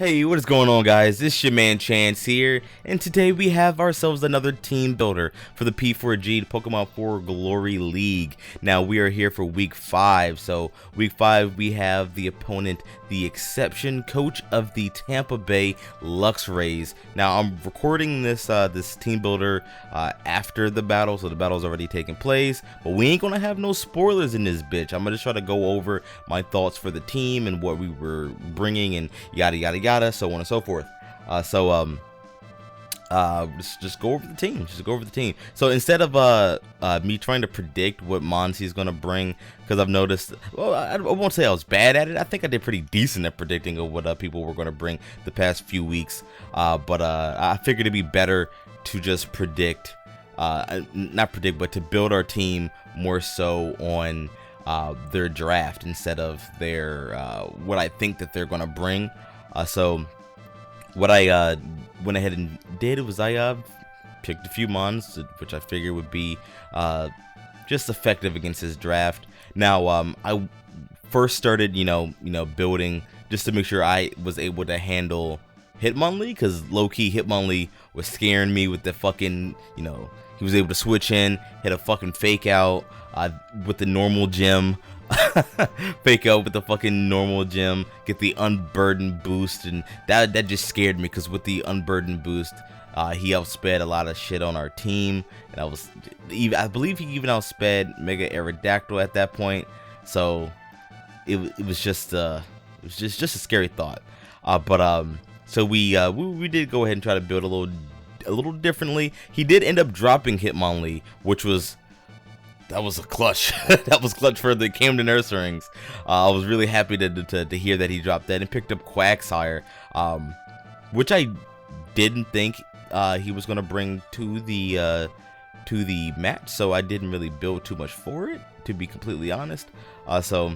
Hey, what is going on, guys? It's your man Chance here, and today we have ourselves another team builder for the P4G, the Pokemon For Glory League. Now, we are here for week 5, so week 5 we have the opponent, the Xseption, coach of the Tampa Bay Luxrays. Now, I'm recording this this team builder after the battle, so the battle's already taken place, but we ain't gonna have no spoilers in this bitch. I'm gonna try to go over my thoughts for the team and what we were bringing and yada yada yada, so on and so forth. Just go over the team. Just go over the team. So instead of me trying to predict what Monty's gonna bring, because I've noticed, well, I won't say I was bad at it. I think I did pretty decent at predicting of what people were gonna bring the past few weeks. But I figured it'd be better to just predict, not predict, but to build our team more so on their draft instead of their what I think that they're gonna bring. So what I went ahead and did was I picked a few mons which I figured would be just effective against his draft. Now I first started building just to make sure I was able to handle Hitmonlee, because low-key Hitmonlee was scaring me with the fucking, he was able to switch in, hit a fucking fake out with the normal gym. Fake out with the fucking normal gym, get the unburdened boost, and that just scared me, because with the unburdened boost he outsped a lot of shit on our team, and I believe he even outsped Mega Aerodactyl at that point. So it was just a scary thought. So we did go ahead and try to build a little differently. He did end up dropping Hitmonlee, which was a clutch. That was clutch for the Camden Ursarings. I was really happy to hear that he dropped that and picked up Quagsire, which I didn't think he was going to bring to the match, so I didn't really build too much for it, to be completely honest. So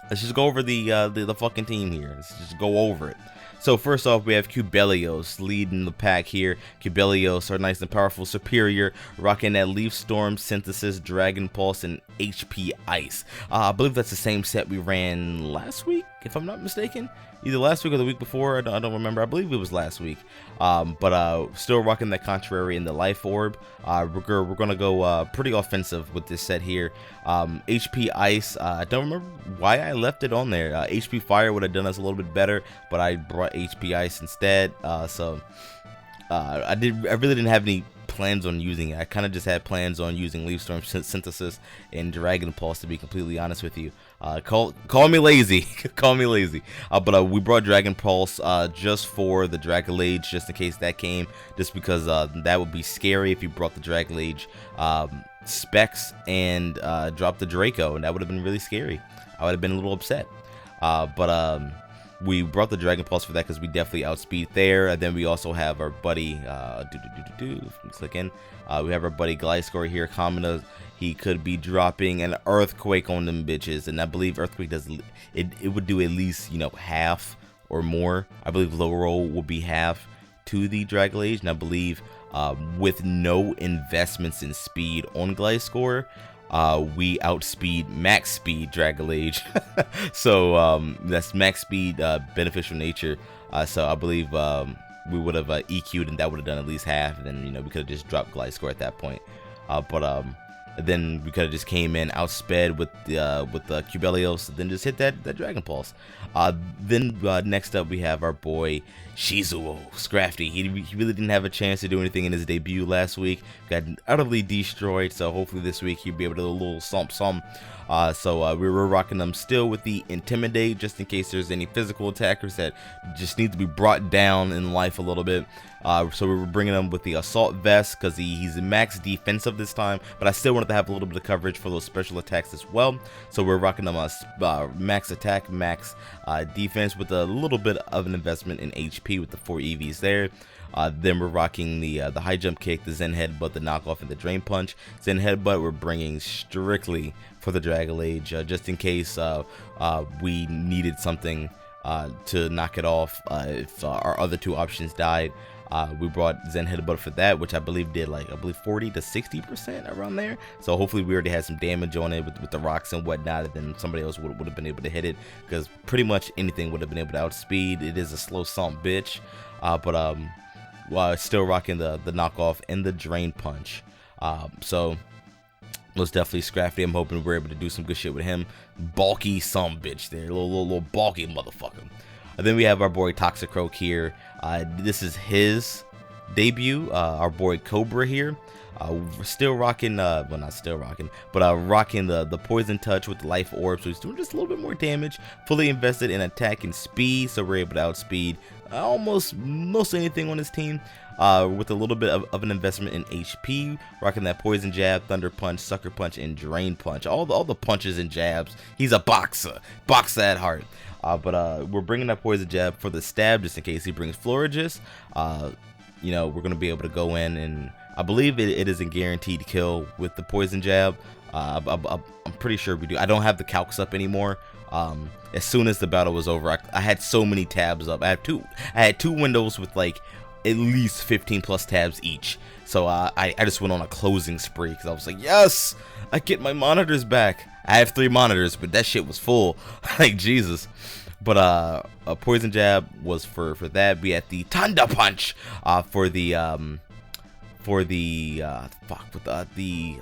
let's just go over the fucking team here. Let's just go over it. So first off, we have Cubelios leading the pack here. Cubelios are nice and powerful, superior, rocking that Leaf Storm, Synthesis, Dragon Pulse, and HP Ice. I believe that's the same set we ran last week, if I'm not mistaken. Either last week or the week before, I don't remember. I believe it was last week. But still rocking that Contrary in the Life Orb. We're gonna go pretty offensive with this set here. HP Ice, I don't remember why I left it on there. HP Fire would have done us a little bit better, but I brought HP Ice instead. I really didn't have any plans on using it. I kind of just had plans on using Leaf Storm, Synthesis, and Dragon Pulse, to be completely honest with you. Call me lazy. Call me lazy. But we brought Dragon Pulse just for the Dragalage, just in case that came, just because that would be scary if you brought the Dragalage specs and dropped the Draco, and that would have been really scary. I would have been a little upset. We brought the Dragon Pulse for that because we definitely outspeed there. And then we also have our buddy, click in. We have our buddy Gliscor here. Kamina, he could be dropping an Earthquake on them bitches, and I believe Earthquake does it would do at least half or more. I believe low roll will be half to the Dragalage, and I believe with no investments in speed on Gliscor, we outspeed max speed Dragalage. So that's max speed beneficial nature. So I believe we would have EQ'd, and that would have done at least half, and then we could have just dropped Gliscor at that point. Then we could have just came in outsped with the Cubelios, then just hit that Dragon Pulse. Then next up we have our boy Shizuo Scrafty. He really didn't have a chance to do anything in his debut last week. Got utterly destroyed. So hopefully this week he'll be able to do a little something. We were rocking them still with the Intimidate, just in case there's any physical attackers that just need to be brought down in life a little bit. So we were bringing them with the Assault Vest, because he's max defensive this time, but I still wanted to have a little bit of coverage for those special attacks as well. So we're rocking them max attack, max defense, with a little bit of an investment in HP with the 4 EVs there. Then we're rocking the High Jump Kick, the Zen Headbutt, the Knockoff, and the Drain Punch. Zen Headbutt we're bringing strictly for the Dragalage, just in case we needed something to knock it off if our other two options died. We brought Zen Headbutt for that, which I believe did like 40 to 60% around there. So hopefully we already had some damage on it with the rocks and whatnot, and then somebody else would have been able to hit it, because pretty much anything would have been able to outspeed. It is a slow stomp bitch, while still rocking the knockoff and the drain punch. So most definitely Scrappy. I'm hoping we're able to do some good shit with him. Bulky some bitch there, little bulky motherfucker. And then we have our boy Toxicroak here. This is his debut. Our boy Cobra here. We're still rocking, well, not still rocking, but rocking the poison touch with the life orb, so he's doing just a little bit more damage. Fully invested in attack and speed, so we're able to outspeed almost most anything on his team. With a little bit of an investment in HP, rocking that poison jab, thunder punch, sucker punch, and drain punch. All the punches and jabs. He's a boxer at heart. But we're bringing that poison jab for the stab, just in case he brings Florigist. You know, we're gonna be able to go in, and I believe it is a guaranteed kill with the poison jab. I'm pretty sure we do. I don't have the calcs up anymore. As soon as the battle was over, I had so many tabs up. I had two windows with like at least 15 plus tabs each. So I just went on a closing spree, because I was like, yes, I get my monitors back. I have 3 monitors, but that shit was full. Like, Jesus. But a poison jab was for that. We had the Thunder Punch for the I was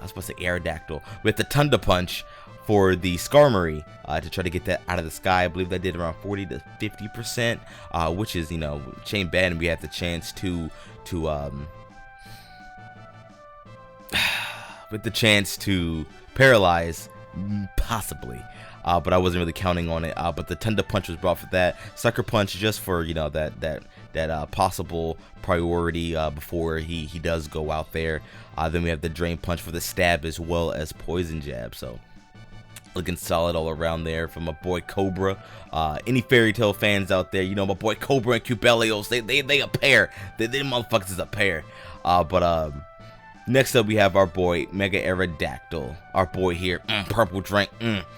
supposed to say Aerodactyl. We had the Thunder Punch for the Skarmory to try to get that out of the sky. I believe that did around 40 to 50%, which is, you know, chain bad, and we had the chance to with the chance to paralyze, possibly. But I wasn't really counting on it. But the Thunder Punch was brought for that. Sucker Punch just for, you know, that possible priority before he does go out there. Then we have the Drain Punch for the stab, as well as Poison Jab. So looking solid all around there from my boy Cobra. Any Fairy Tail fans out there, you know my boy Cobra and Cubelios, they a pair. They motherfuckers is a pair. Next up, we have our boy Mega Aerodactyl. Our boy here, purple drink,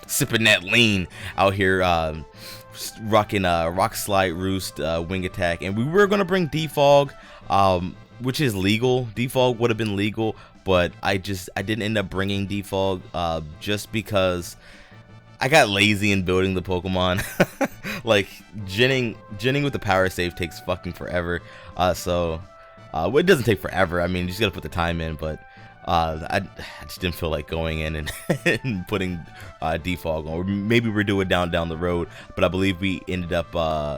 sipping that lean out here, rocking Rock Slide, Roost, Wing Attack, and we were gonna bring Defog, which is legal. Defog would have been legal, but I didn't end up bringing Defog just because I got lazy in building the Pokemon. Like genning with the power save takes fucking forever. Well, it doesn't take forever. I mean, you just gotta put the time in, but I just didn't feel like going in and putting Defog on. Or maybe we're doing down the road, but I believe we ended up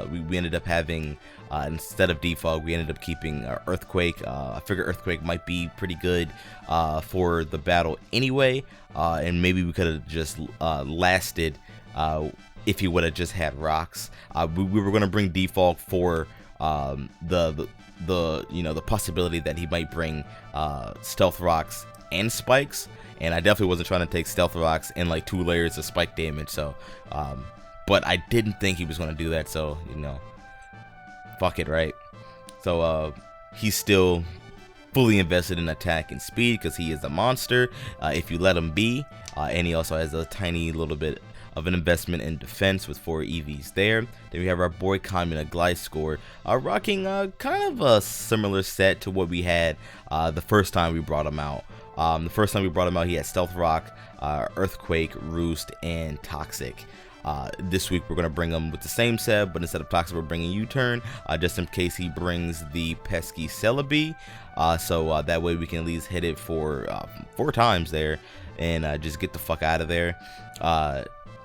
we ended up having instead of Defog, we ended up keeping Earthquake. I figure Earthquake might be pretty good for the battle anyway, and maybe we could have just lasted if he would have just had rocks. We were gonna bring Defog for the possibility that he might bring Stealth Rocks and Spikes, and I definitely wasn't trying to take Stealth Rocks and like 2 layers of spike damage. So but I didn't think he was going to do that, so you know, fuck it, right? So he's still fully invested in attack and speed, because he is a monster if you let him be, and he also has a tiny little bit of an investment in defense with 4 EVs there. Then we have our boy Kamina Gliscor, rocking kind of a similar set to what we had the first time we brought him out. The first time we brought him out, he had Stealth Rock, Earthquake, Roost, and Toxic. This week we're going to bring him with the same set, but instead of Toxic, we're bringing U-Turn, just in case he brings the pesky Celebi. So that way we can at least hit it for 4 times there, and just get the fuck out of there.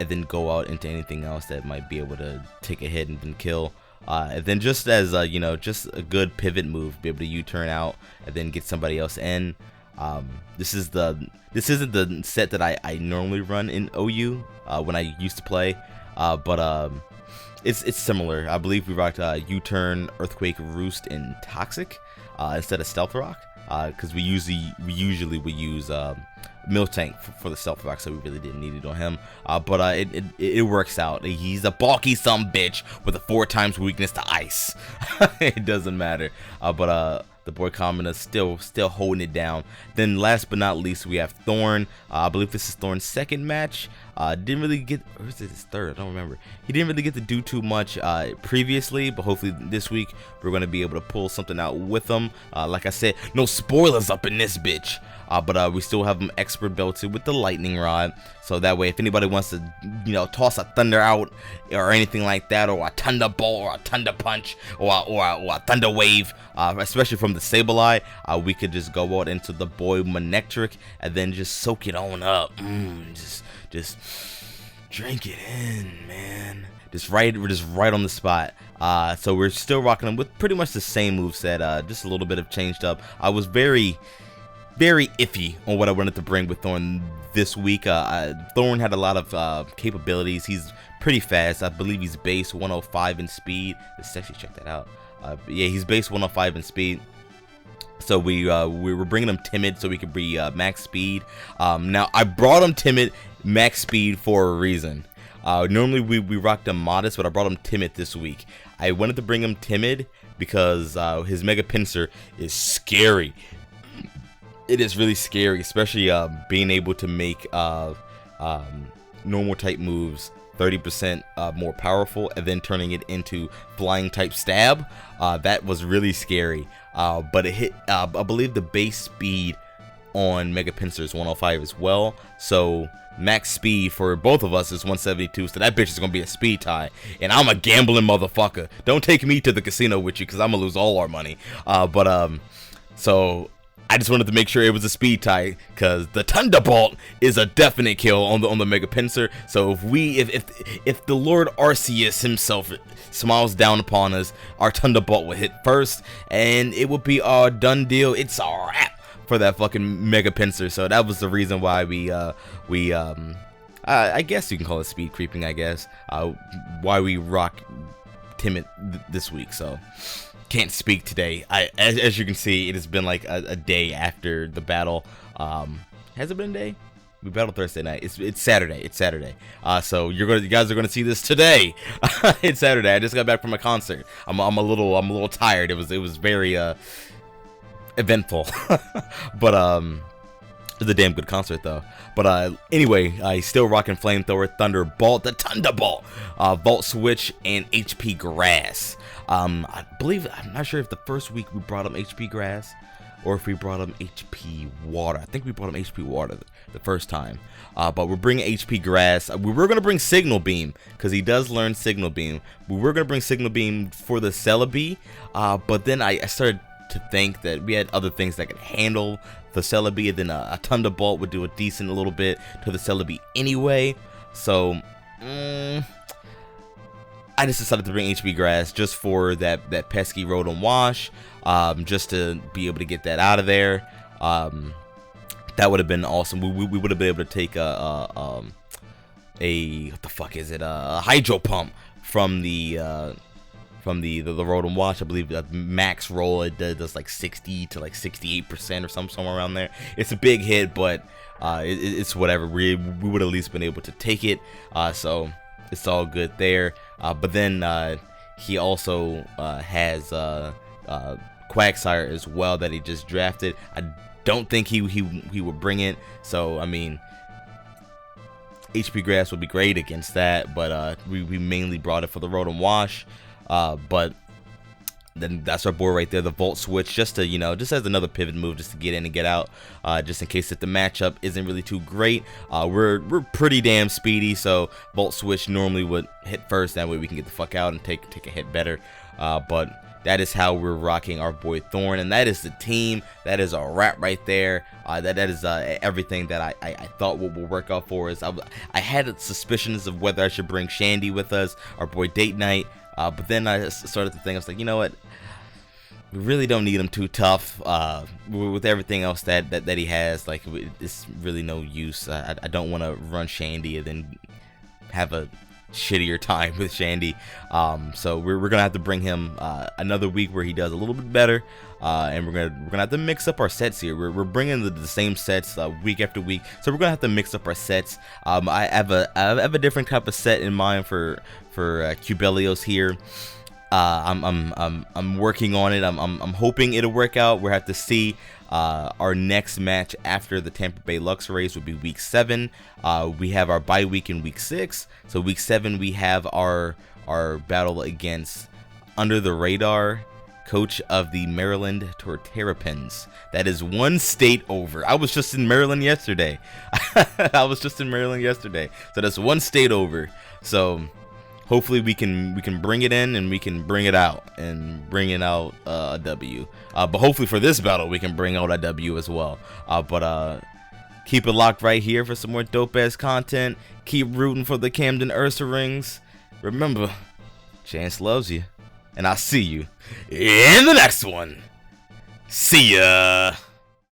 And then go out into anything else that might be able to take a hit and then kill. And then just as you know, just a good pivot move, be able to U-turn out and then get somebody else in. This isn't the set that I normally run in OU when I used to play, but it's similar. I believe we rocked U-turn, Earthquake, Roost, and Toxic instead of Stealth Rock, because we usually would use Miltank for the Stealth Rock, so we really didn't need it on him. But it works out. He's a bulky some bitch with a 4 times weakness to ice. It doesn't matter. But the boy Kamina still holding it down. Then last but not least, we have Thorn. I believe this is Thorn's second match. Didn't really get, or is it his third? I don't remember. He didn't really get to do too much previously, but hopefully this week we're going to be able to pull something out with him. Like I said, no spoilers up in this bitch. But we still have him expert belted with the lightning rod, so that way if anybody wants to, you know, toss a thunder out or anything like that, or a thunderbolt or a thunder punch or a thunder wave, especially from the Sableye, we could just go out into the boy Manectric and then just soak it on up. Just drink it in, man. We're just right on the spot. So we're still rocking them with pretty much the same moveset, just a little bit of changed up. I was very iffy on what I wanted to bring with Thorn this week. Thorn had a lot of capabilities. He's pretty fast. I believe he's base 105 in speed. Let's actually check that out. Yeah, he's base 105 in speed. So we were bringing him timid so we could be max speed. Now I brought him timid max speed for a reason. Normally we rocked him modest, but I brought him timid this week. I wanted to bring him timid because his Mega Pinsir is scary. It is really scary, especially being able to make normal type moves 30% more powerful and then turning it into flying type stab. That was really scary. But it hit, I believe the base speed on Mega Pinsir is 105 as well. So max speed for both of us is 172. So that bitch is going to be a speed tie. And I'm a gambling motherfucker. Don't take me to the casino with you because I'm going to lose all our money. So I just wanted to make sure it was a speed tie because the Thunderbolt is a definite kill on the Mega Pinsir. So if the Lord Arceus himself smiles down upon us, our Thunderbolt will hit first, and it will be our done deal. It's a wrap for that fucking Mega Pinsir. So that was the reason why I guess you can call it speed creeping. I guess why we rock timid this week. So. Can't speak today. As you can see, it has been like a day after the battle. Has it been a day? We battled Thursday night. It's Saturday. It's Saturday. So you guys are gonna see this today. It's Saturday. I just got back from a concert. I'm a little tired. It was very eventful. But it was a damn good concert though. But anyway, I still rocking Flamethrower, Thunderbolt, the Thunderbolt, Volt Switch, and HP Grass. I believe, I'm not sure if the first week we brought him HP Grass or if we brought him HP Water. I think we brought him HP Water the first time. But we're bringing HP Grass. We were going to bring Signal Beam because he does learn Signal Beam. We were going to bring Signal Beam for the Celebi, but then I started to think that we had other things that could handle the Celebi, and then a Thunderbolt would do a decent little bit to the Celebi anyway. So I just decided to bring HP Grass just for that pesky Rotom Wash, just to be able to get that out of there. That would have been awesome. We would have been able to take a what the fuck is it? A Hydro Pump from the Rotom Wash. I believe the max roll it does like 60 to like 68% or somewhere around there. It's a big hit, but it's whatever. We would at least been able to take it. So it's all good there. But then he also has Quagsire as well that he just drafted. I don't think he would bring it. So I mean, HP Grass would be great against that. But we mainly brought it for the Rotom Wash. But then that's our board right there, the Volt Switch, just to, you know, just as another pivot move, just to get in and get out, just in case that the matchup isn't really too great. We're pretty damn speedy, so Volt Switch normally would hit first. That way we can get the fuck out and take a hit better. But that is how we're rocking our boy Thorn, and that is the team. That is a wrap right there. That is everything that I thought will work out for us. I had suspicions of whether I should bring Shandy with us, our boy Date Night. But then I started to think, I was like, you know what? We really don't need him too tough. With everything else that he has, like, it's really no use. I don't want to run Shandy and then have a shittier time with Shandy. So we're gonna have to bring him another week where he does a little bit better. And we're gonna have to mix up our sets here. We're bringing the same sets week after week, so we're gonna have to mix up our sets. I have a different type of set in mind for Cubelios here. I'm working on it. I'm hoping it'll work out. We'll have to see. Our next match after the Tampa Bay Luxrays would be week 7. We have our bye week in week 6. So week 7 we have our battle against under the radar coach of the Maryland Terrapins. That is one state over. I was just in Maryland yesterday. So that's one state over. So hopefully we can bring it in and we can bring it out a W. But hopefully for this battle we can bring out a W as well. But keep it locked right here for some more dope ass content. Keep rooting for the Camden Ursarings. Remember, Chance loves you. And I'll see you in the next one. See ya.